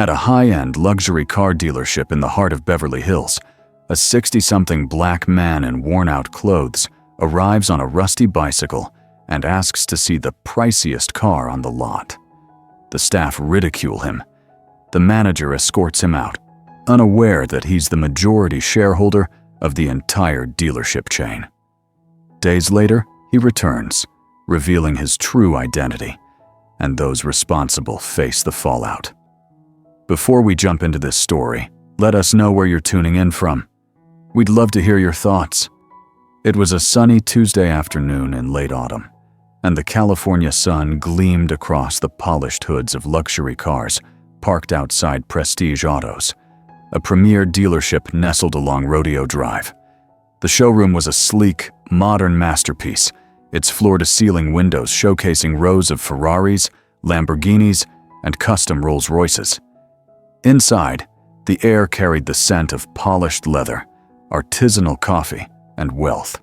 At a high-end luxury car dealership in the heart of Beverly Hills, a 60-something black man in worn-out clothes arrives on a rusty bicycle and asks to see the priciest car on the lot. The staff ridicule him. The manager escorts him out, unaware that he's the majority shareholder of the entire dealership chain. Days later, he returns, revealing his true identity, and those responsible face the fallout. Before we jump into this story, let us know where you're tuning in from. We'd love to hear your thoughts. It was a sunny Tuesday afternoon in late autumn, and the California sun gleamed across the polished hoods of luxury cars parked outside Prestige Autos, a premier dealership nestled along Rodeo Drive. The showroom was a sleek, modern masterpiece, its floor-to-ceiling windows showcasing rows of Ferraris, Lamborghinis, and custom Rolls-Royces. Inside, the air carried the scent of polished leather, artisanal coffee, and wealth.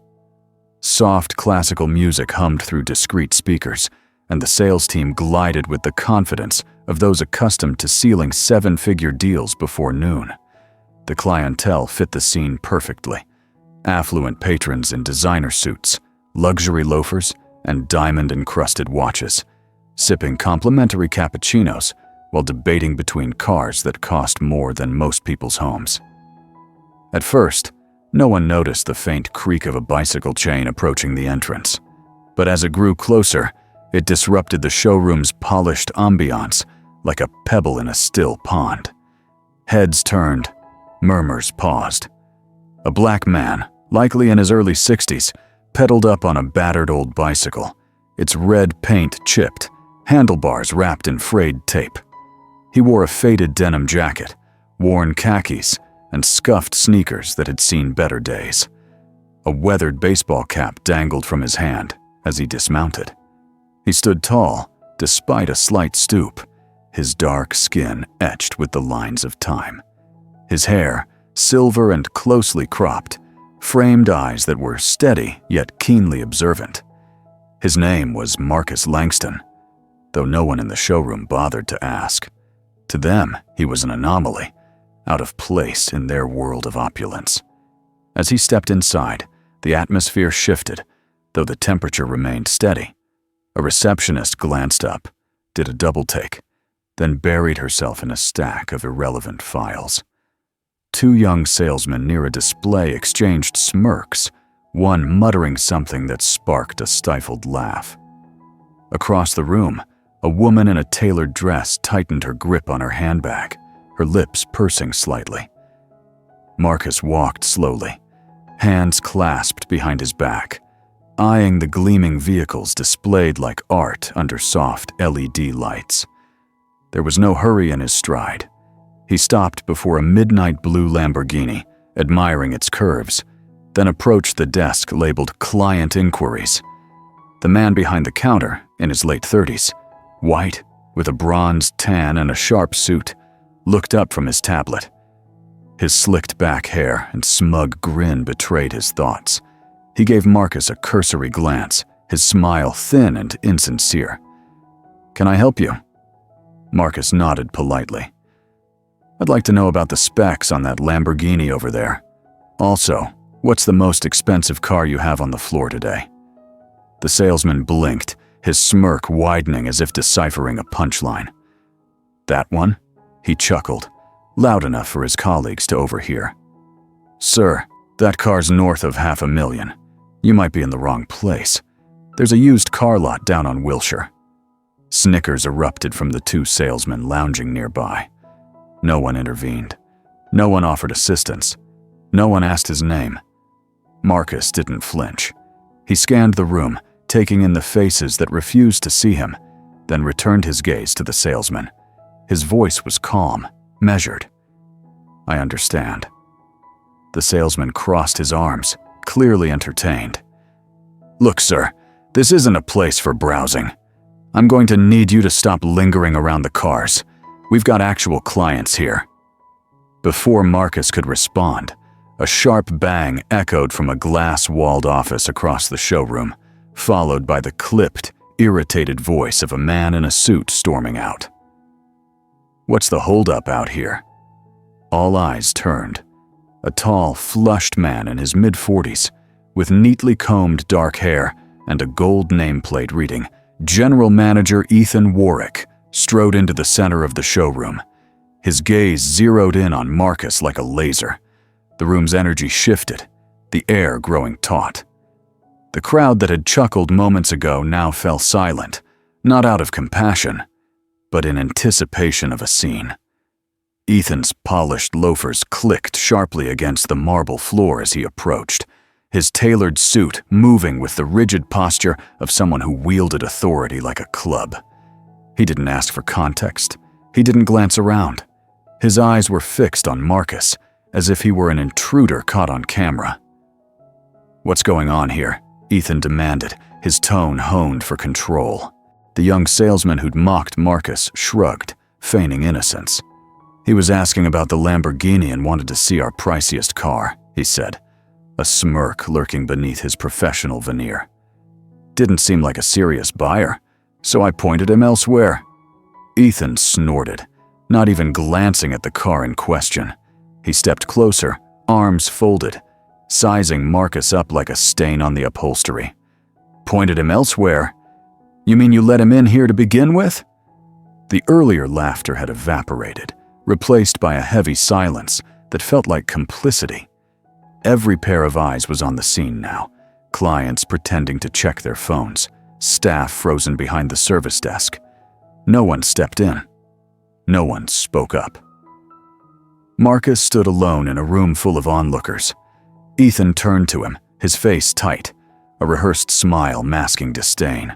Soft classical music hummed through discreet speakers, and the sales team glided with the confidence of those accustomed to sealing seven-figure deals before noon. The clientele fit the scene perfectly. Affluent patrons in designer suits, luxury loafers, and diamond-encrusted watches, sipping complimentary cappuccinos while debating between cars that cost more than most people's homes. At first, no one noticed the faint creak of a bicycle chain approaching the entrance, but as it grew closer, it disrupted the showroom's polished ambiance like a pebble in a still pond. Heads turned, murmurs paused. A black man, likely in his early 60s, pedaled up on a battered old bicycle, its red paint chipped, handlebars wrapped in frayed tape. He wore a faded denim jacket, worn khakis, and scuffed sneakers that had seen better days. A weathered baseball cap dangled from his hand as he dismounted. He stood tall, despite a slight stoop, his dark skin etched with the lines of time. His hair, silver and closely cropped, framed eyes that were steady yet keenly observant. His name was Marcus Langston, though no one in the showroom bothered to ask. To them, he was an anomaly, out of place in their world of opulence. As he stepped inside, the atmosphere shifted, though the temperature remained steady. A receptionist glanced up, did a double-take, then buried herself in a stack of irrelevant files. Two young salesmen near a display exchanged smirks, one muttering something that sparked a stifled laugh. Across the room, a woman in a tailored dress tightened her grip on her handbag, her lips pursing slightly. Marcus walked slowly, hands clasped behind his back, eyeing the gleaming vehicles displayed like art under soft LED lights. There was no hurry in his stride. He stopped before a midnight blue Lamborghini, admiring its curves, then approached the desk labeled Client Inquiries. The man behind the counter, in his late 30s, white, with a bronzed tan and a sharp suit, looked up from his tablet. His slicked back hair and smug grin betrayed his thoughts. He gave Marcus a cursory glance, his smile thin and insincere. "Can I help you?" Marcus nodded politely. "I'd like to know about the specs on that Lamborghini over there. Also, what's the most expensive car you have on the floor today?" The salesman blinked, his smirk widening as if deciphering a punchline. "That one?" He chuckled, loud enough for his colleagues to overhear. "Sir, that car's north of $500,000. You might be in the wrong place. There's a used car lot down on Wilshire." Snickers erupted from the two salesmen lounging nearby. No one intervened. No one offered assistance. No one asked his name. Marcus didn't flinch. He scanned the room, taking in the faces that refused to see him, then returned his gaze to the salesman. His voice was calm, measured. "I understand." The salesman crossed his arms, clearly entertained. "Look, sir, this isn't a place for browsing. I'm going to need you to stop lingering around the cars. We've got actual clients here." Before Marcus could respond, a sharp bang echoed from a glass-walled office across the showroom, followed by the clipped, irritated voice of a man in a suit storming out. What's the holdup out here?" All eyes turned. A tall, flushed man in his mid-40s, with neatly combed dark hair and a gold nameplate reading General Manager Ethan Warwick, strode into the center of the showroom. His gaze zeroed in on Marcus like a laser. The room's energy shifted, the air growing taut. The crowd that had chuckled moments ago now fell silent, not out of compassion, but in anticipation of a scene. Ethan's polished loafers clicked sharply against the marble floor as he approached, his tailored suit moving with the rigid posture of someone who wielded authority like a club. He didn't ask for context. He didn't glance around. His eyes were fixed on Marcus, as if he were an intruder caught on camera. "What's going on here?" Ethan demanded, his tone honed for control. The young salesman who'd mocked Marcus shrugged, feigning innocence. "He was asking about the Lamborghini and wanted to see our priciest car," he said, a smirk lurking beneath his professional veneer. "Didn't seem like a serious buyer, so I pointed him elsewhere." Ethan snorted, not even glancing at the car in question. He stepped closer, arms folded, sizing Marcus up like a stain on the upholstery. "Pointed him elsewhere? You mean you let him in here to begin with?" The earlier laughter had evaporated, replaced by a heavy silence that felt like complicity. Every pair of eyes was on the scene now, clients pretending to check their phones, staff frozen behind the service desk. No one stepped in. No one spoke up. Marcus stood alone in a room full of onlookers. Ethan turned to him, his face tight, a rehearsed smile masking disdain.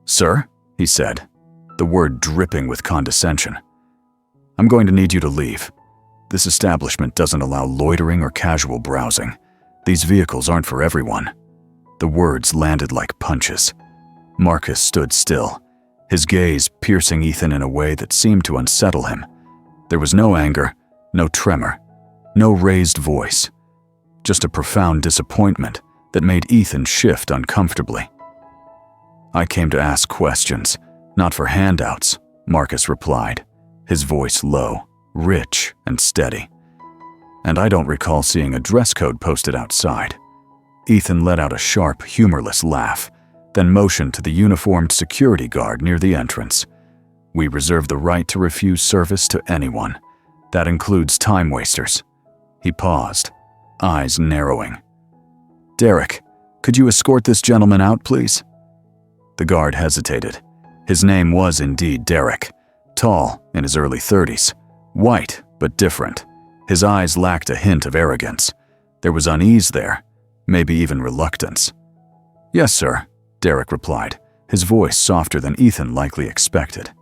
"Sir," he said, the word dripping with condescension, "I'm going to need you to leave. This establishment doesn't allow loitering or casual browsing. These vehicles aren't for everyone." The words landed like punches. Marcus stood still, his gaze piercing Ethan in a way that seemed to unsettle him. There was no anger, no tremor, no raised voice, just a profound disappointment that made Ethan shift uncomfortably. "I came to ask questions, not for handouts," Marcus replied, his voice low, rich and steady. "And I don't recall seeing a dress code posted outside." Ethan let out a sharp, humorless laugh, then motioned to the uniformed security guard near the entrance. "We reserve the right to refuse service to anyone. That includes time wasters." He paused, eyes narrowing. "Derek, could you escort this gentleman out, please?" The guard hesitated. His name was indeed Derek, tall, in his early 30s, white but different. His eyes lacked a hint of arrogance. There was unease there, maybe even reluctance. "Yes, sir," Derek replied, his voice softer than Ethan likely expected.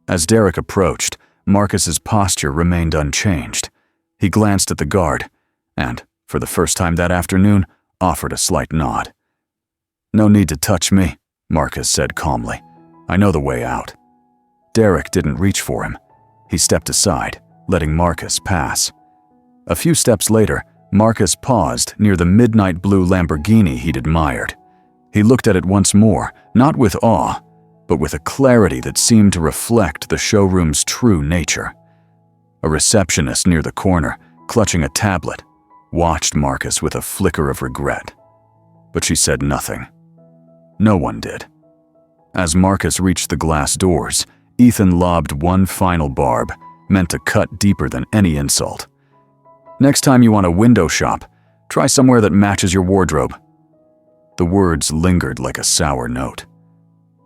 As Derek approached, Marcus's posture remained unchanged. He glanced at the guard and, for the first time that afternoon, offered a slight nod. "No need to touch me," Marcus said calmly. "I know the way out." Derek didn't reach for him. He stepped aside, letting Marcus pass. A few steps later, Marcus paused near the midnight blue Lamborghini he'd admired. He looked at it once more, not with awe, but with a clarity that seemed to reflect the showroom's true nature. A receptionist near the corner, clutching a tablet, watched Marcus with a flicker of regret. But she said nothing. No one did. As Marcus reached the glass doors, Ethan lobbed one final barb, meant to cut deeper than any insult. "Next time you want a window shop, try somewhere that matches your wardrobe." The words lingered like a sour note.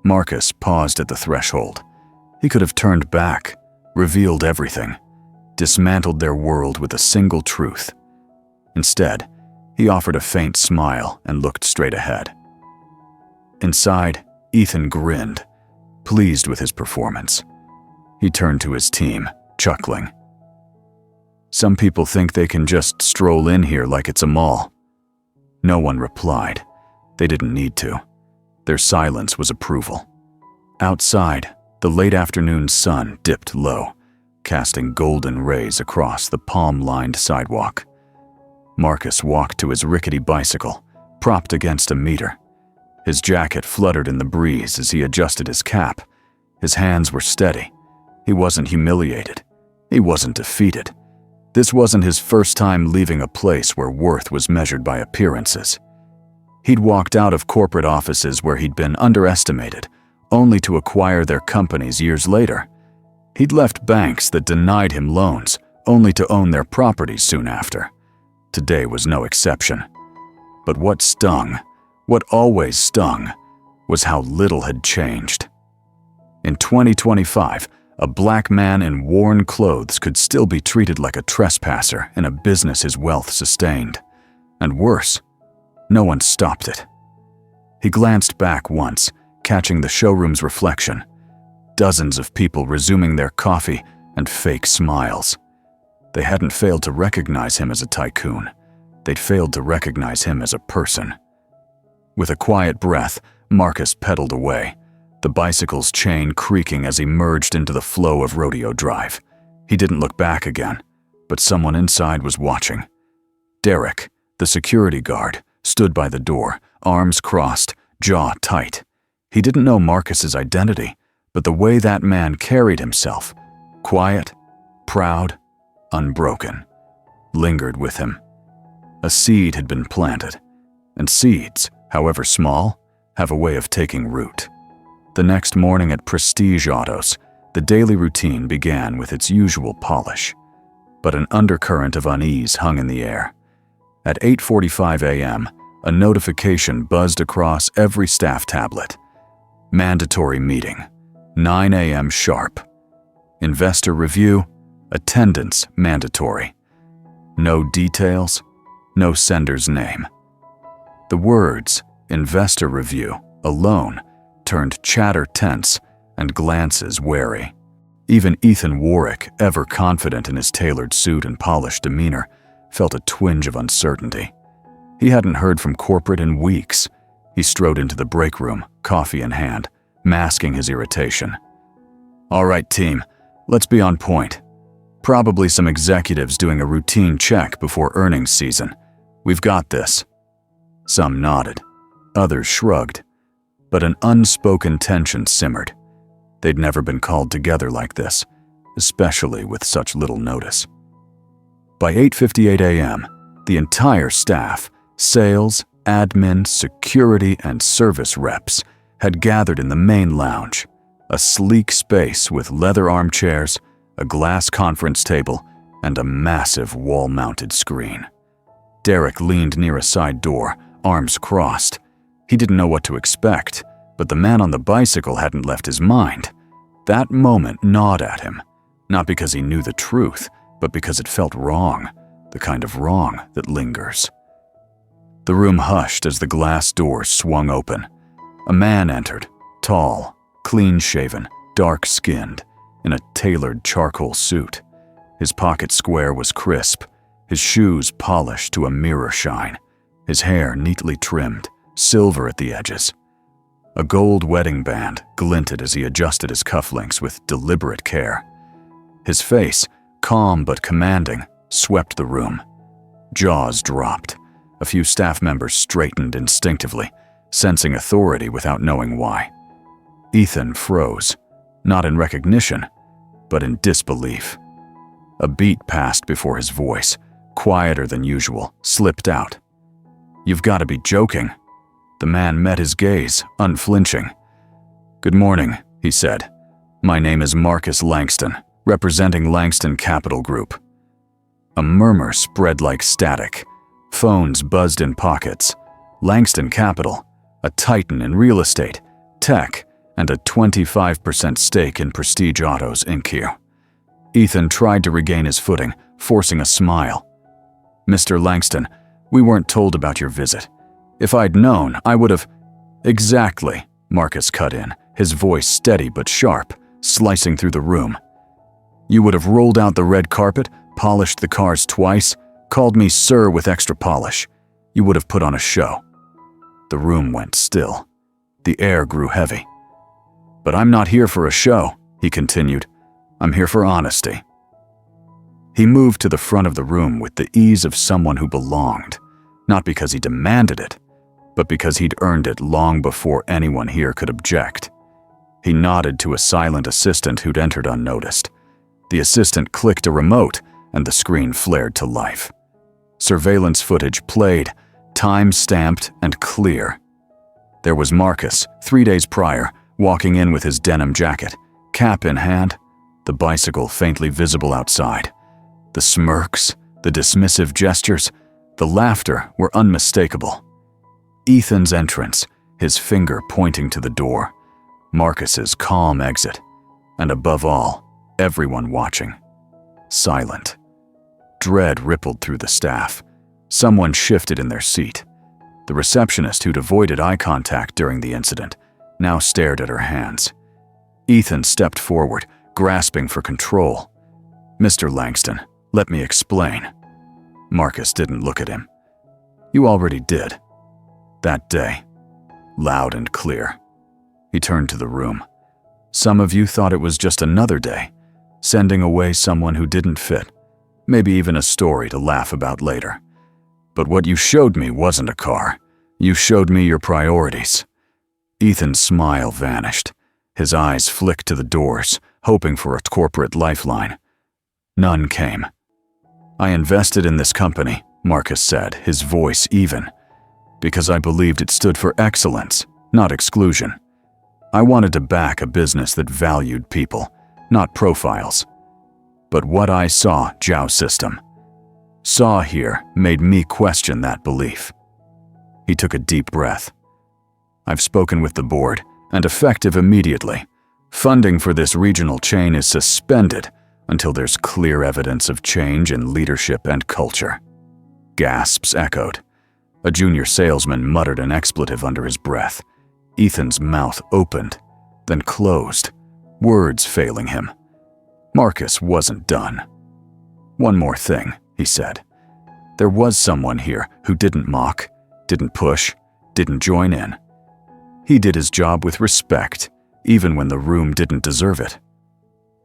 Marcus paused at the threshold. He could have turned back, revealed everything, dismantled their world with a single truth. Instead, he offered a faint smile and looked straight ahead. Inside, Ethan grinned, pleased with his performance. He turned to his team, chuckling. "Some people think they can just stroll in here like it's a mall." No one replied. They didn't need to. Their silence was approval. Outside, the late afternoon sun dipped low, casting golden rays across the palm-lined sidewalk. Marcus walked to his rickety bicycle, propped against a meter. His jacket fluttered in the breeze as he adjusted his cap. His hands were steady, He wasn't humiliated. He wasn't defeated. This wasn't his first time leaving a place where worth was measured by appearances. He'd walked out of corporate offices where he'd been underestimated, only to acquire their companies years later. He'd left banks that denied him loans, only to own their properties soon after. Today was no exception. But what stung, what always stung, was how little had changed. In 2025, a black man in worn clothes could still be treated like a trespasser in a business his wealth sustained. And worse, no one stopped it. He glanced back once, catching the showroom's reflection. Dozens of people resuming their coffee and fake smiles. They hadn't failed to recognize him as a tycoon. They'd failed to recognize him as a person. With a quiet breath, Marcus pedaled away, the bicycle's chain creaking as he merged into the flow of Rodeo Drive. He didn't look back again, but someone inside was watching. Derek, the security guard, stood by the door, arms crossed, jaw tight. He didn't know Marcus's identity, but the way that man carried himself, quiet, proud, unbroken, lingered with him. A seed had been planted, and seeds, however small, have a way of taking root. The next morning at Prestige Autos, the daily routine began with its usual polish, but an undercurrent of unease hung in the air. At 8:45 a.m., a notification buzzed across every staff tablet. Mandatory meeting, 9 a.m. sharp. Investor review, attendance mandatory. No details, no sender's name. The words, investor review, alone, turned chatter tense and glances wary. Even Ethan Warwick, ever confident in his tailored suit and polished demeanor, felt a twinge of uncertainty. He hadn't heard from corporate in weeks. He strode into the break room, coffee in hand, masking his irritation. "All right, team, let's be on point. Probably some executives doing a routine check before earnings season. We've got this." Some nodded. Others shrugged. But an unspoken tension simmered. They'd never been called together like this, especially with such little notice. By 8:58 a.m., the entire staff, sales, admin, security, and service reps, had gathered in the main lounge, a sleek space with leather armchairs, a glass conference table, and a massive wall-mounted screen. Derek leaned near a side door, arms crossed. He didn't know what to expect, but the man on the bicycle hadn't left his mind. That moment gnawed at him, not because he knew the truth, but because it felt wrong, the kind of wrong that lingers. The room hushed as the glass door swung open. A man entered, tall, clean-shaven, dark-skinned, in a tailored charcoal suit. His pocket square was crisp, his shoes polished to a mirror shine, his hair neatly trimmed, silver at the edges. A gold wedding band glinted as he adjusted his cufflinks with deliberate care. His face, calm but commanding, swept the room. Jaws dropped. A few staff members straightened instinctively, sensing authority without knowing why. Ethan froze, not in recognition, but in disbelief. A beat passed before his voice, quieter than usual, slipped out. "You've got to be joking." The man met his gaze, unflinching. "Good morning," he said. "My name is Marcus Langston, representing Langston Capital Group." A murmur spread like static. Phones buzzed in pockets. Langston Capital, a titan in real estate, tech, and a 25% stake in Prestige Autos Inc. Ethan tried to regain his footing, forcing a smile. "Mr. Langston, we weren't told about your visit. If I'd known, I would have—" "Exactly," Marcus cut in, his voice steady but sharp, slicing through the room. "You would have rolled out the red carpet, polished the cars twice, called me sir with extra polish. You would have put on a show." The room went still. The air grew heavy. "But I'm not here for a show," he continued. "I'm here for honesty." He moved to the front of the room with the ease of someone who belonged, not because he demanded it, but because he'd earned it long before anyone here could object. He nodded to a silent assistant who'd entered unnoticed. The assistant clicked a remote, and the screen flared to life. Surveillance footage played, time-stamped and clear. There was Marcus, 3 days prior, walking in with his denim jacket, cap in hand, the bicycle faintly visible outside. The smirks, the dismissive gestures, the laughter were unmistakable. Ethan's entrance, his finger pointing to the door. Marcus's calm exit. And above all, everyone watching. Silent. Dread rippled through the staff. Someone shifted in their seat. The receptionist who'd avoided eye contact during the incident now stared at her hands. Ethan stepped forward, grasping for control. "Mr. Langston, let me explain." Marcus didn't look at him. "You already did. That day." Loud and clear. He turned to the room. "Some of you thought it was just another day, sending away someone who didn't fit, maybe even a story to laugh about later. But what you showed me wasn't a car. You showed me your priorities." Ethan's smile vanished. His eyes flicked to the doors, hoping for a corporate lifeline. None came. "I invested in this company," Marcus said, his voice even, "because I believed it stood for excellence, not exclusion. I wanted to back a business that valued people, not profiles. But what I saw, saw here, made me question that belief." He took a deep breath. "I've spoken with the board, and effective immediately. Funding for this regional chain is suspended until there's clear evidence of change in leadership and culture." Gasps echoed. A junior salesman muttered an expletive under his breath. Ethan's mouth opened, then closed, words failing him. Marcus wasn't done. "One more thing," he said. "There was someone here who didn't mock, didn't push, didn't join in. He did his job with respect, even when the room didn't deserve it."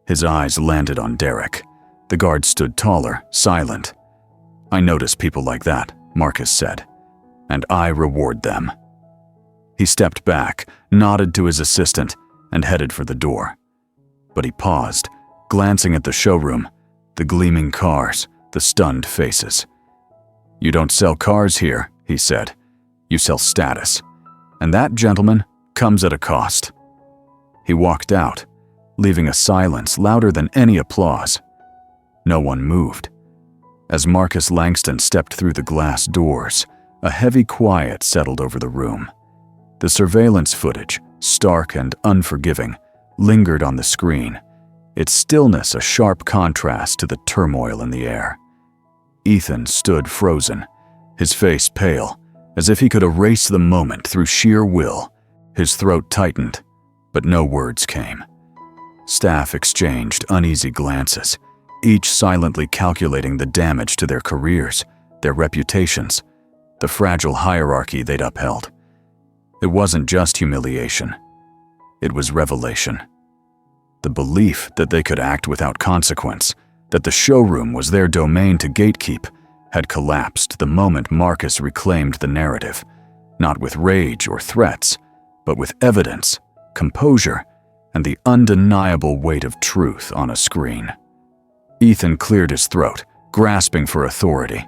His eyes landed on Derek. The guard stood taller, silent. "I notice people like that," Marcus said, "and I reward them." He stepped back, nodded to his assistant, and headed for the door. But he paused, glancing at the showroom, the gleaming cars, the stunned faces. "You don't sell cars here," he said. "You sell status. And that, gentleman, comes at a cost." He walked out, leaving a silence louder than any applause. No one moved. As Marcus Langston stepped through the glass doors, a heavy quiet settled over the room. The surveillance footage, stark and unforgiving, lingered on the screen, its stillness a sharp contrast to the turmoil in the air. Ethan stood frozen, his face pale, as if he could erase the moment through sheer will. His throat tightened, but no words came. Staff exchanged uneasy glances, each silently calculating the damage to their careers, their reputations, the fragile hierarchy they'd upheld. It wasn't just humiliation. It was revelation. The belief that they could act without consequence, that the showroom was their domain to gatekeep, had collapsed the moment Marcus reclaimed the narrative, not with rage or threats, but with evidence, composure, and the undeniable weight of truth on a screen. Ethan cleared his throat, grasping for authority.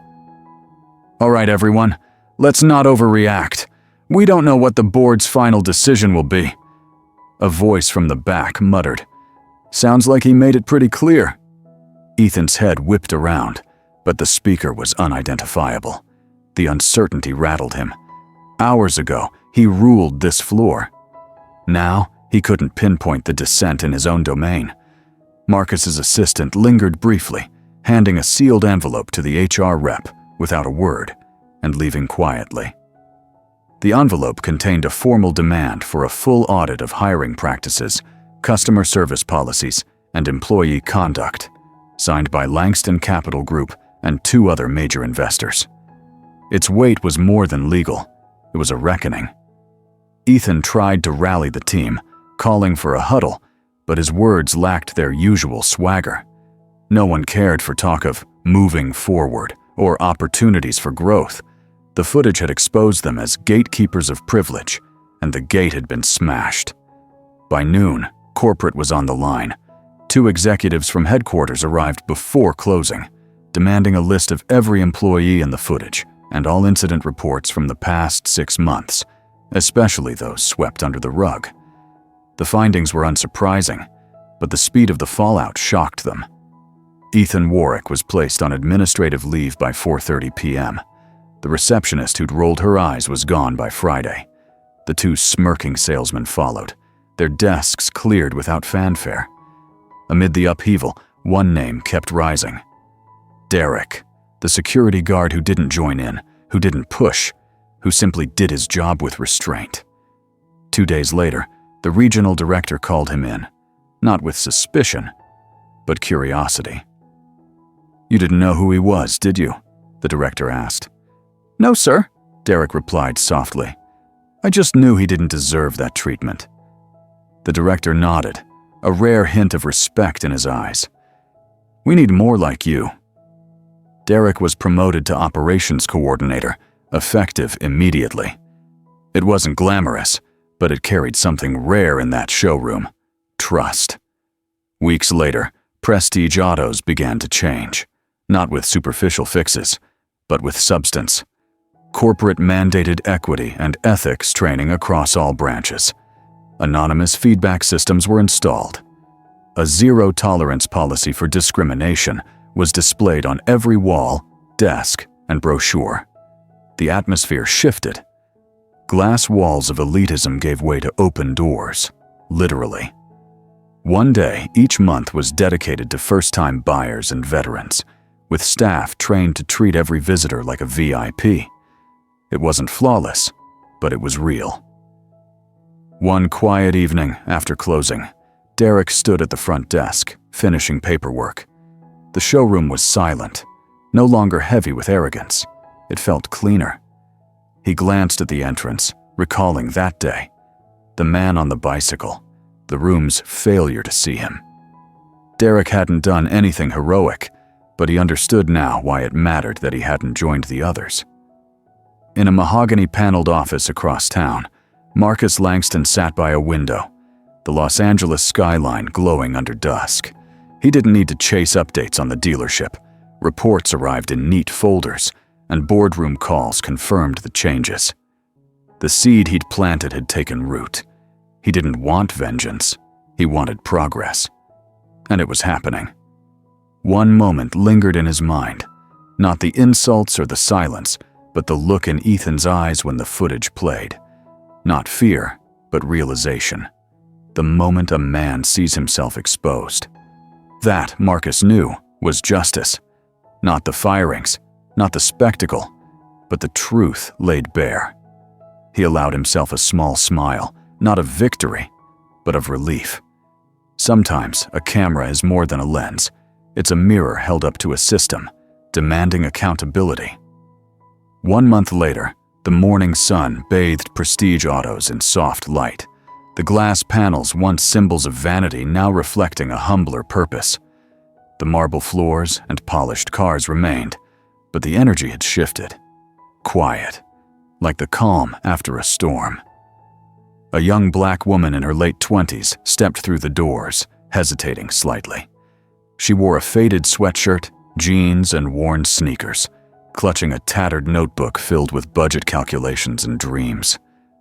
"All right, everyone, let's not overreact. We don't know what the board's final decision will be." A voice from the back muttered, "Sounds like he made it pretty clear." Ethan's head whipped around, but the speaker was unidentifiable. The uncertainty rattled him. Hours ago, he ruled this floor. Now, he couldn't pinpoint the dissent in his own domain. Marcus's assistant lingered briefly, handing a sealed envelope to the HR rep without a word, and leaving quietly. The envelope contained a formal demand for a full audit of hiring practices, customer service policies, and employee conduct, signed by Langston Capital Group and 2 other major investors. Its weight was more than legal. It was a reckoning. Ethan tried to rally the team, calling for a huddle, but his words lacked their usual swagger. No one cared for talk of moving forward or opportunities for growth. The footage had exposed them as gatekeepers of privilege, and the gate had been smashed. By noon, corporate was on the line. 2 executives from headquarters arrived before closing, demanding a list of every employee in the footage and all incident reports from the past 6 months, especially those swept under the rug. The findings were unsurprising, but the speed of the fallout shocked them. Ethan Warwick was placed on administrative leave by 4:30 p.m. The receptionist who'd rolled her eyes was gone by Friday. The 2 smirking salesmen followed, their desks cleared without fanfare. Amid the upheaval, one name kept rising. Derek, the security guard who didn't join in, who didn't push, who simply did his job with restraint. 2 days later, the regional director called him in, not with suspicion, but curiosity. "You didn't know who he was, did you?" the director asked. "No, sir," Derek replied softly. "I just knew he didn't deserve that treatment." The director nodded, a rare hint of respect in his eyes. "We need more like you." Derek was promoted to operations coordinator, effective immediately. It wasn't glamorous, but it carried something rare in that showroom: trust. Weeks later, Prestige Autos began to change, not with superficial fixes, but with substance. Corporate-mandated equity and ethics training across all branches. Anonymous feedback systems were installed. A zero-tolerance policy for discrimination was displayed on every wall, desk, and brochure. The atmosphere shifted. Glass walls of elitism gave way to open doors, literally. One day each month was dedicated to first-time buyers and veterans, with staff trained to treat every visitor like a VIP. It wasn't flawless, but it was real. One quiet evening after closing, Derek stood at the front desk, finishing paperwork. The showroom was silent, no longer heavy with arrogance. It felt cleaner. He glanced at the entrance, recalling that day. The man on the bicycle, the room's failure to see him. Derek hadn't done anything heroic, but he understood now why it mattered that he hadn't joined the others. In a mahogany-paneled office across town, Marcus Langston sat by a window, the Los Angeles skyline glowing under dusk. He didn't need to chase updates on the dealership. Reports arrived in neat folders, and boardroom calls confirmed the changes. The seed he'd planted had taken root. He didn't want vengeance. He wanted progress. And it was happening. One moment lingered in his mind, not the insults or the silence, but the look in Ethan's eyes when the footage played. Not fear, but realization. The moment a man sees himself exposed. That, Marcus knew, was justice. Not the firings, not the spectacle, but the truth laid bare. He allowed himself a small smile, not of victory, but of relief. Sometimes a camera is more than a lens. It's a mirror held up to a system, demanding accountability. 1 month later, the morning sun bathed Prestige Autos in soft light. The glass panels, once symbols of vanity, now reflecting a humbler purpose. The marble floors and polished cars remained, but the energy had shifted. Quiet, like the calm after a storm. A young black woman in her late 20s stepped through the doors, hesitating slightly. She wore a faded sweatshirt, jeans, and worn sneakers, clutching a tattered notebook filled with budget calculations and dreams.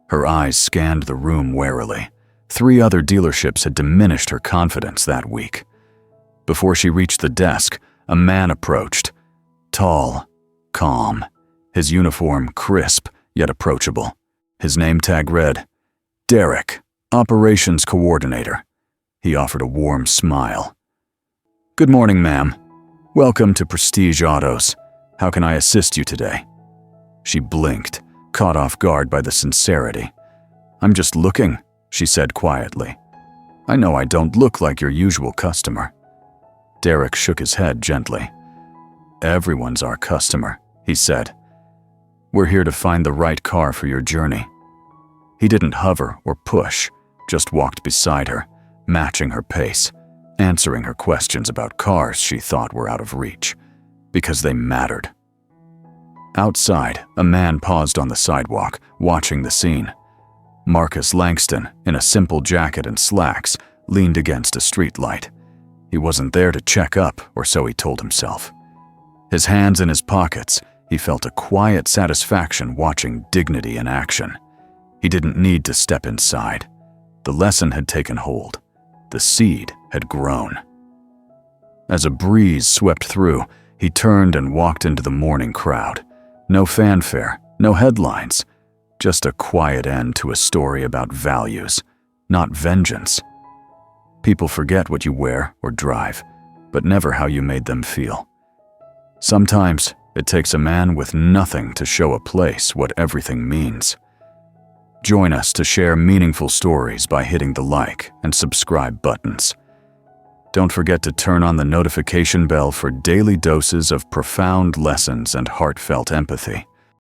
Her eyes scanned the room warily. 3 other dealerships had diminished her confidence that week. Before she reached the desk, a man approached. Tall, calm, his uniform crisp yet approachable. His name tag read, "Derek, Operations Coordinator." He offered a warm smile. "Good morning, ma'am. Welcome to Prestige Autos. How can I assist you today?" She blinked, caught off guard by the sincerity. "I'm just looking," she said quietly. "I know I don't look like your usual customer." Derek shook his head gently. "Everyone's our customer," he said. "We're here to find the right car for your journey." He didn't hover or push, just walked beside her, matching her pace, answering her questions about cars she thought were out of reach, because they mattered. Outside, a man paused on the sidewalk, watching the scene. Marcus Langston, in a simple jacket and slacks, leaned against a streetlight. He wasn't there to check up, or so he told himself. His hands in his pockets, he felt a quiet satisfaction watching dignity in action. He didn't need to step inside. The lesson had taken hold. The seed had grown. As a breeze swept through, he turned and walked into the morning crowd. No fanfare, no headlines, just a quiet end to a story about values, not vengeance. People forget what you wear or drive, but never how you made them feel. Sometimes it takes a man with nothing to show a place what everything means. Join us to share meaningful stories by hitting the like and subscribe buttons. Don't forget to turn on the notification bell for daily doses of profound lessons and heartfelt empathy.